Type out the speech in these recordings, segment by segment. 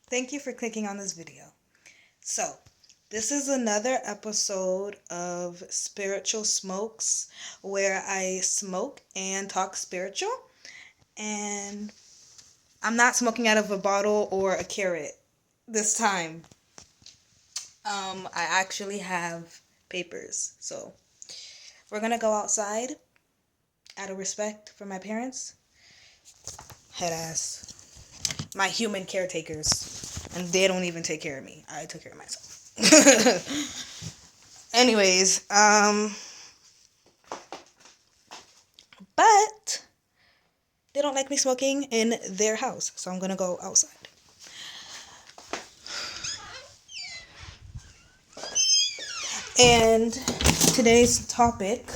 Thank you for clicking on this video. So, this is another episode of Spiritual Smokes where I smoke and talk spiritual. And I'm not smoking out of a bottle or a carrot this time. I actually have papers. So, we're going to go outside out of respect for my parents. Head ass. My human caretakers. And they don't even take care of me. I took care of myself. Anyways, but they don't like me smoking in their house, so I'm gonna go outside. And today's topic,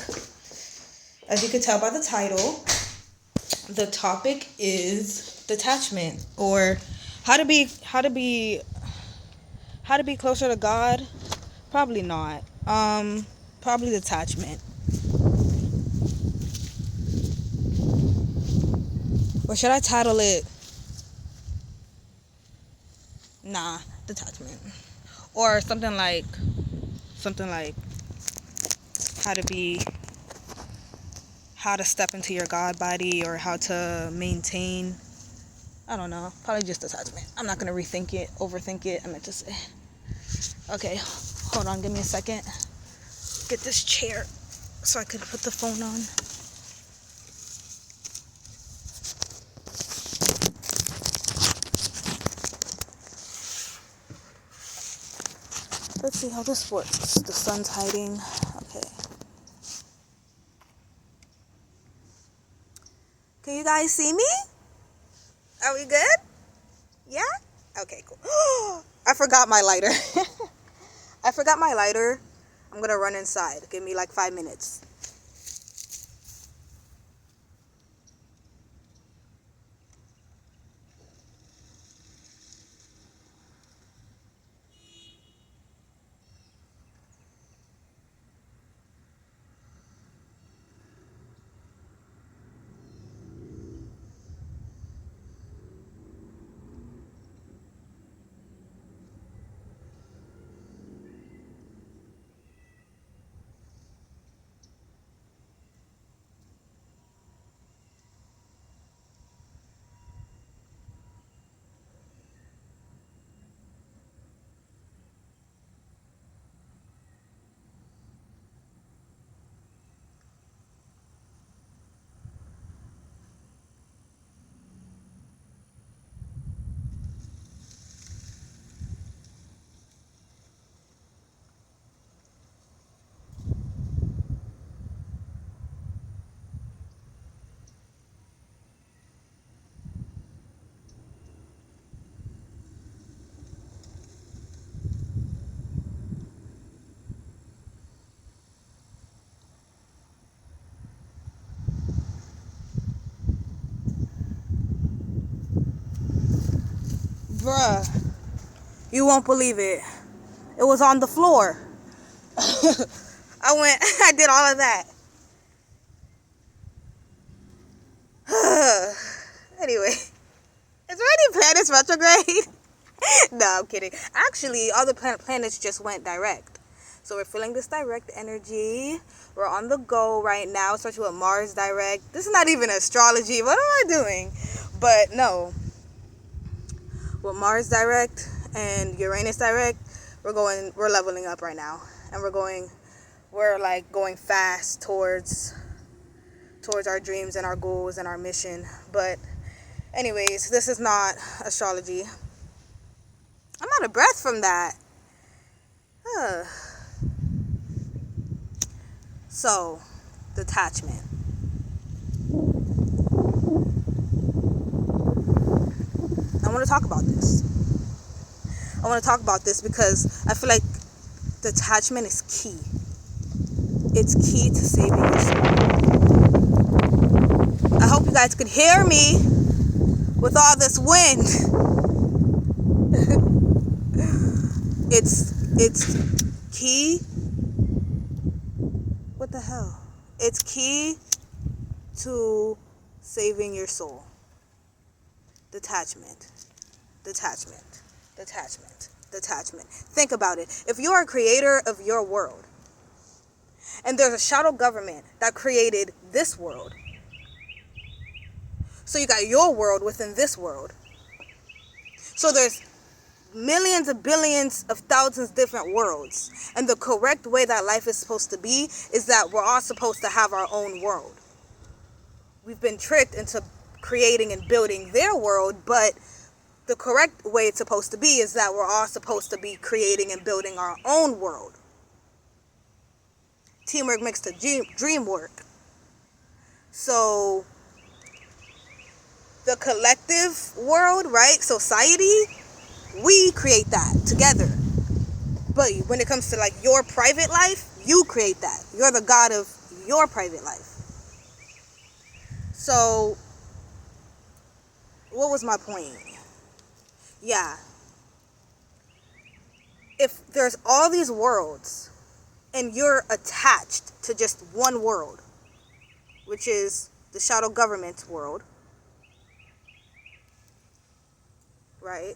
as you can tell by the title, the topic is detachment, or how to be closer to God. Probably not. Probably detachment. Or should I title it? Nah, detachment. Or something like how to be how to step into your God body, or how to maintain. I don't know. Probably just detachment. I'm not gonna overthink it. I meant to say. Okay, hold on. Give me a second. Get this chair so I could put the phone on. Let's see how this works. The sun's hiding. Okay. Can you guys see me? Are we good? Yeah? Okay, cool. I forgot my lighter. I'm gonna run inside. Give me like 5 minutes. Bruh, you won't believe it. It was on the floor. I did all of that. Anyway, is there any planets retrograde? No, I'm kidding. Actually, all the planets just went direct. So we're feeling this direct energy. We're on the go right now, especially with Mars direct. This is not even astrology. What am I doing? But no. With Mars direct and Uranus direct, we're leveling up right now. And we're like going fast towards our dreams and our goals and our mission. But anyways, this is not astrology. I'm out of breath from that. So, detachment. I want to talk about this. Because I feel like detachment is key. It's key to saving your soul. I hope you guys could hear me with all this wind. It's key. What the hell? It's key to saving your soul. Detachment. Detachment. Think about it. If you're a creator of your world, and there's a shadow government that created this world, so you got your world within this world. So there's millions of billions of thousands of different worlds. And the correct way that life is supposed to be is that we're all supposed to have our own world. We've been tricked into creating and building their world, but the correct way it's supposed to be is that we're all supposed to be creating and building our own world. Teamwork makes the dream work. So the collective world, right? Society, we create that together. But when it comes to like your private life, you create that. You're the god of your private life. So what was my point? Yeah. If there's all these worlds and you're attached to just one world, which is the shadow government's world, right?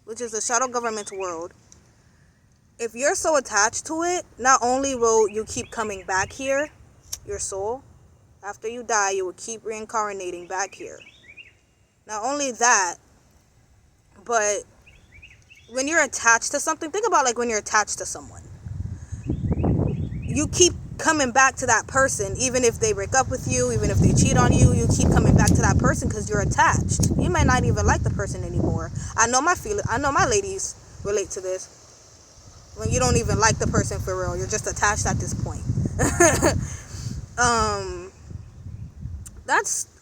Which is the shadow government's world. If you're so attached to it, not only will you keep coming back here, your soul, after you die, you will keep reincarnating back here. Not only that, but when you're attached to something, think about like when you're attached to someone. You keep coming back to that person, even if they break up with you, even if they cheat on you, you keep coming back to that person because you're attached. You might not even like the person anymore. I know my ladies relate to this. When you don't even like the person for real, you're just attached at this point.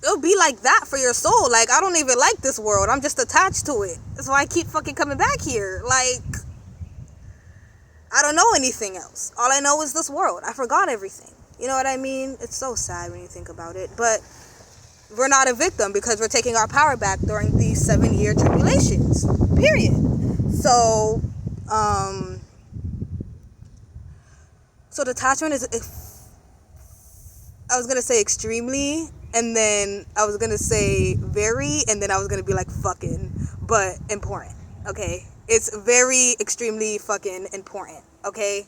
It'll be like that for your soul. Like, I don't even like this world. I'm just attached to it. That's why I keep fucking coming back here. Like, I don't know anything else. All I know is this world. I forgot everything. You know what I mean? It's so sad when you think about it. But we're not a victim because we're taking our power back during these 7-year tribulations. Period. So, detachment is, I was going to say extremely, and then I was going to say very, and then I was going to be like fucking, but important, okay? It's very, extremely fucking important, okay?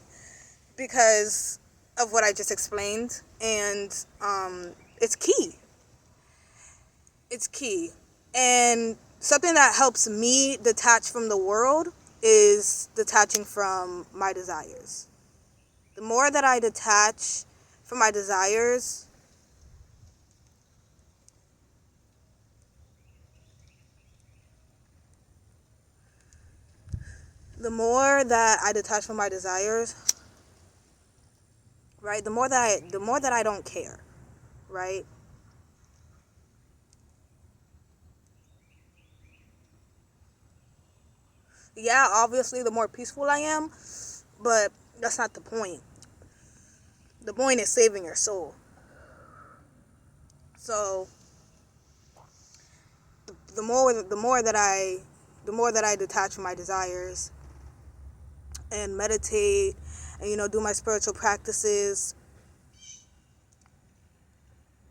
Because of what I just explained, and it's key. It's key. And something that helps me detach from the world is detaching from my desires. The more that I detach from my desires, right, the more that I don't care, right? Yeah, obviously the more peaceful I am, but that's not the point. The point is saving your soul. So the more that I detach from my desires and meditate and do my spiritual practices,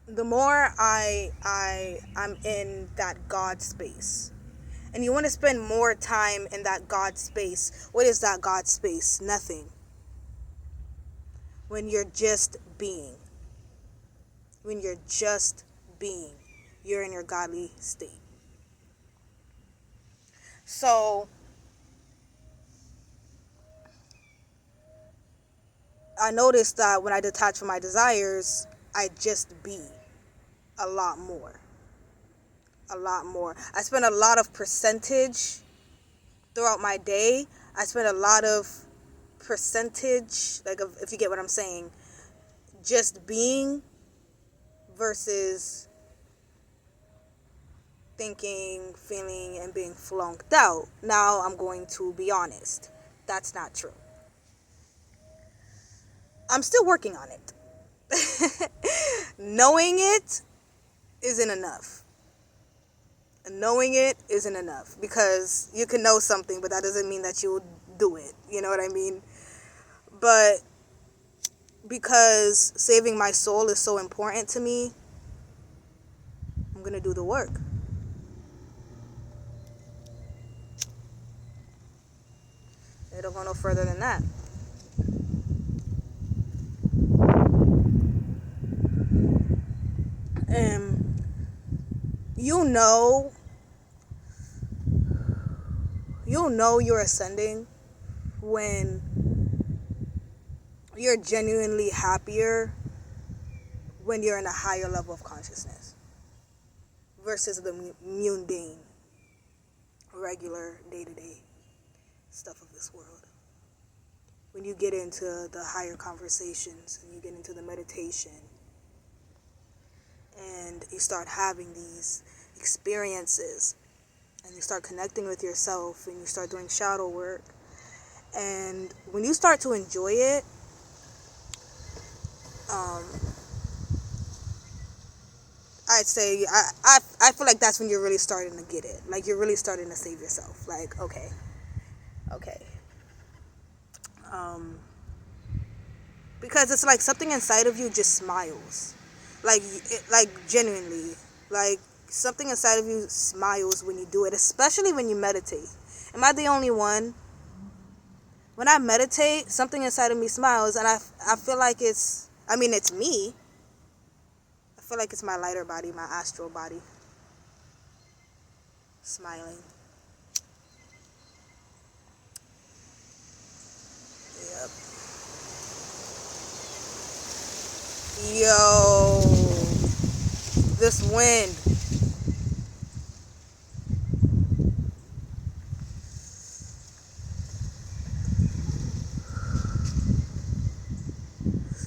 the more I'm in that God space. And you want to spend more time in that God space. What is that God space? Nothing. When you're just being. When you're just being, you're in your godly state. So I noticed that when I detach from my desires, I just be a lot more. I spend a lot of percentage throughout my day. I spend a lot of percentage, like, if you get what I'm saying, just being versus thinking, feeling, and being flunked out. Now I'm going to be honest. That's not true. I'm still working on it. Knowing it isn't enough. Knowing it isn't enough, because you can know something, but that doesn't mean that you'll do it. You know what I mean? But because saving my soul is so important to me, I'm going to do the work. It don't go no further than that. And you know you're ascending when you're genuinely happier when you're in a higher level of consciousness versus the mundane, regular, day-to-day stuff of this world. When you get into the higher conversations and you get into the meditation and you start having these experiences and you start connecting with yourself and you start doing shadow work, and when you start to enjoy it, I'd say I feel like that's when you're really starting to get it. Like, you're really starting to save yourself. Like, okay. Because it's like something inside of you just smiles. Like, genuinely. Like, something inside of you smiles when you do it, especially when you meditate. Am I the only one? When I meditate, something inside of me smiles, and I feel like it's me. I feel like it's my lighter body, my astral body, smiling. Yep. Yo, this wind.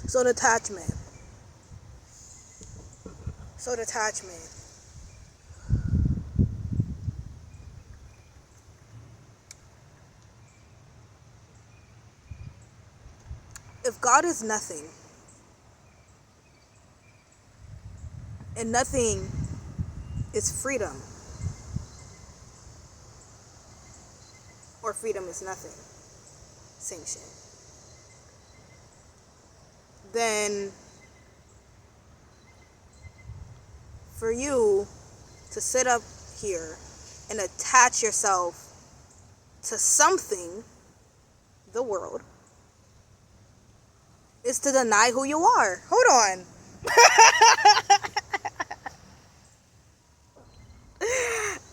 So detachment. If God is nothing, and nothing is freedom, or freedom is nothing, same shit, then for you to sit up here and attach yourself to something, the world, is to deny who you are. Hold on.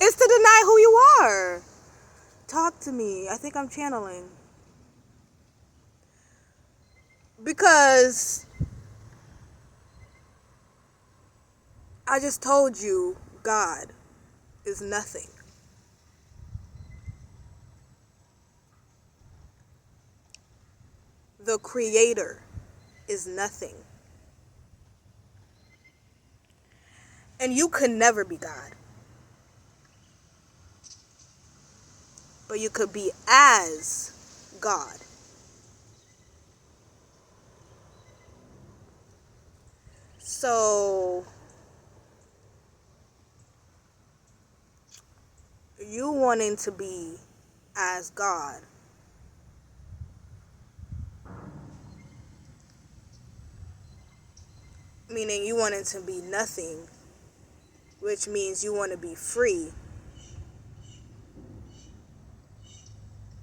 It's to deny who you are. Talk to me. I think I'm channeling. Because I just told you God is nothing. The Creator is nothing. And you could never be God. But you could be as God. So you wanting to be as God, meaning you wanting to be nothing, which means you want to be free,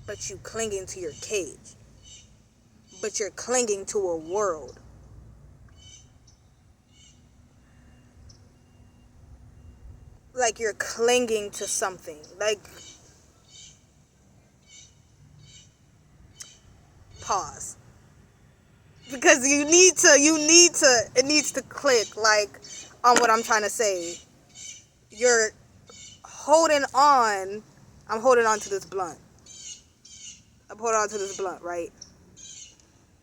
but you clinging to your cage, but you're clinging to a world. Like, you're clinging to something. Like, pause. Because it needs to click, like, on what I'm trying to say. You're holding on. I'm holding on to this blunt. Right?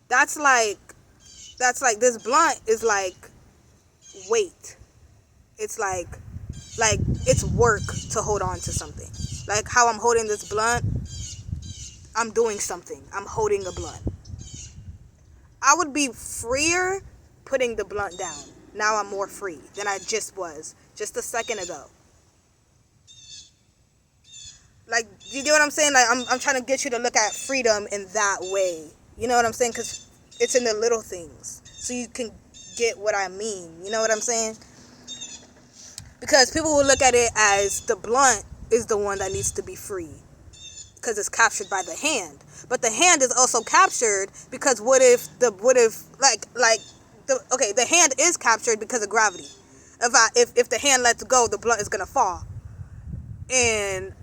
That's like, this blunt is like weight. It's like it's work to hold on to something. Like how I'm holding this blunt, I'm doing something. I'm holding a blunt. I would be freer putting the blunt down. Now I'm more free than I just was just a second ago. Like, you get what I'm saying? Like, I'm trying to get you to look at freedom in that way. You know what I'm saying? Because it's in the little things. So you can get what I mean. You know what I'm saying? Because people will look at it as the blunt is the one that needs to be free. because it's captured by the hand. But the hand is also captured because the hand is captured because of gravity. If the hand lets go, the blunt is gonna fall. And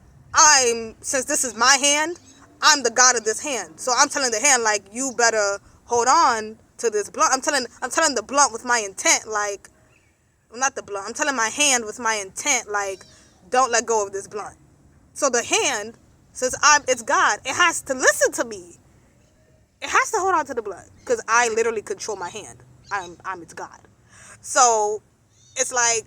since this is my hand, I'm the god of this hand. So I'm telling the hand, like, you better hold on to this blunt. I'm telling the blunt with my intent, like, not the blunt. I'm telling my hand with my intent, like, don't let go of this blunt. So the hand, since it's God, it has to listen to me. It has to hold on to the blunt because I literally control my hand. I'm its God. So it's like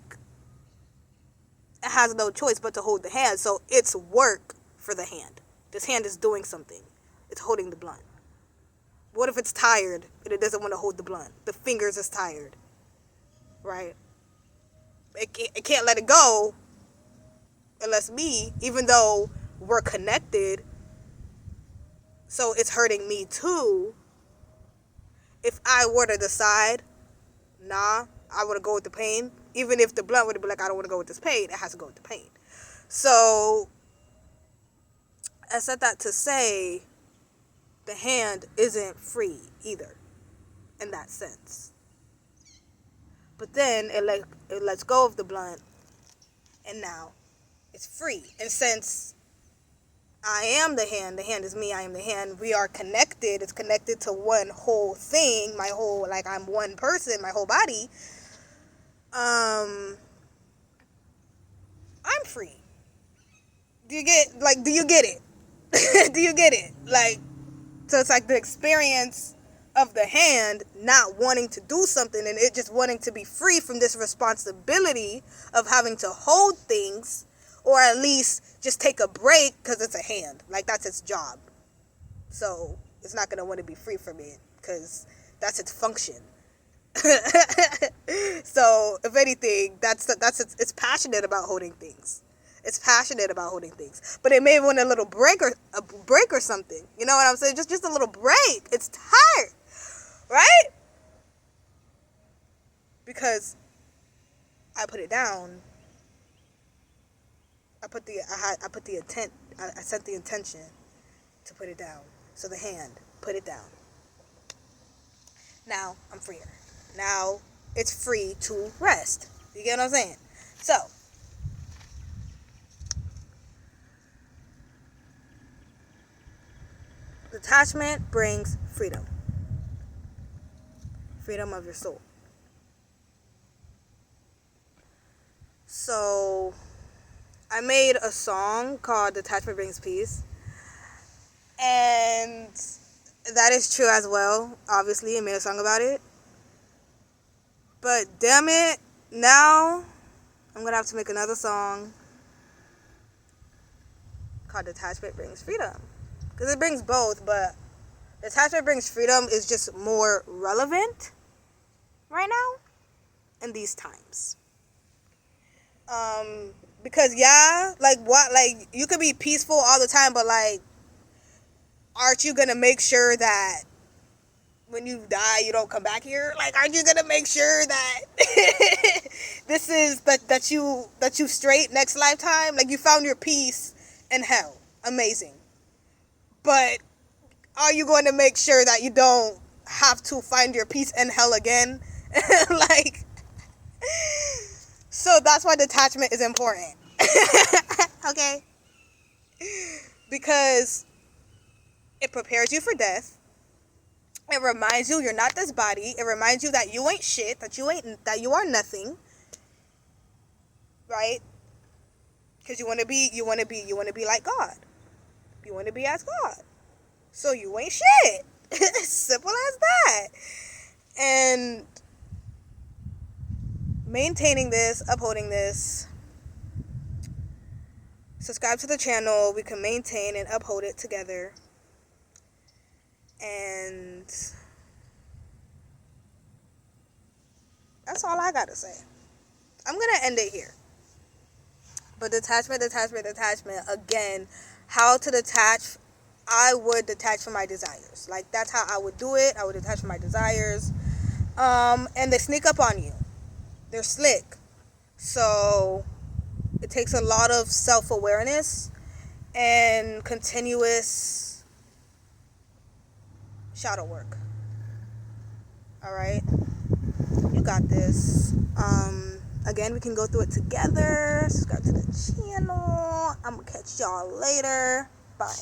it has no choice but to hold the hand. So it's work for the hand. This hand is doing something. It's holding the blunt. What if it's tired and it doesn't want to hold the blunt? The fingers is tired, right? It can't let it go unless me, even though we're connected, so it's hurting me too. If I were to decide, nah, I want to go with the pain, even if the blunt would be like, I don't want to go with this pain, it has to go with the pain. So I said that to say the hand isn't free either in that sense. But then it lets go of the blunt, and now it's free. And since I am the hand is me, I am the hand, we are connected, it's connected to one whole thing, I'm one person, my whole body, I'm free. Do you get it? Do you get it? Like, so it's like the experience of the hand not wanting to do something and it just wanting to be free from this responsibility of having to hold things, or at least just take a break because it's a hand. Like, that's its job. So it's not going to want to be free from it because that's its function. So if anything, it's passionate about holding things. It's passionate about holding things, but it may want a little break or something. You know what I'm saying? Just a little break. It's tired, right? Because I put it down. I set the intention to put it down. So the hand put it down. Now I'm freer. Now it's free to rest. You get what I'm saying? So detachment brings freedom. Freedom of your soul. So I made a song called Detachment Brings Peace. And that is true as well. Obviously, I made a song about it. But damn it, now I'm going to have to make another song called Detachment Brings Freedom. Because it brings both, but Detachment Brings Freedom is just more relevant right now in these times. Because you could be peaceful all the time, but aren't you gonna make sure that when you die you don't come back here? Aren't you gonna make sure that this is that you straight next lifetime? You found your peace in hell. Amazing. But are you going to make sure that you don't have to find your peace in hell again? So that's why detachment is important. Okay? Because it prepares you for death. It reminds you you're not this body. It reminds you that you ain't shit, that you are nothing. Right? Because you want to be like God. You want to be as God. So you ain't shit. Simple as that. And maintaining this, upholding this, subscribe to the channel. We can maintain and uphold it together. And that's all I gotta say. I'm gonna end it here. But detachment. Again, how to detach. I would detach from my desires. That's how I would do it. I would detach from my desires. And they sneak up on you. They're slick. So it takes a lot of self-awareness and continuous shadow work. All right, you got this. Again, we can go through it together. Subscribe to the channel. I'm gonna catch y'all later. Bye.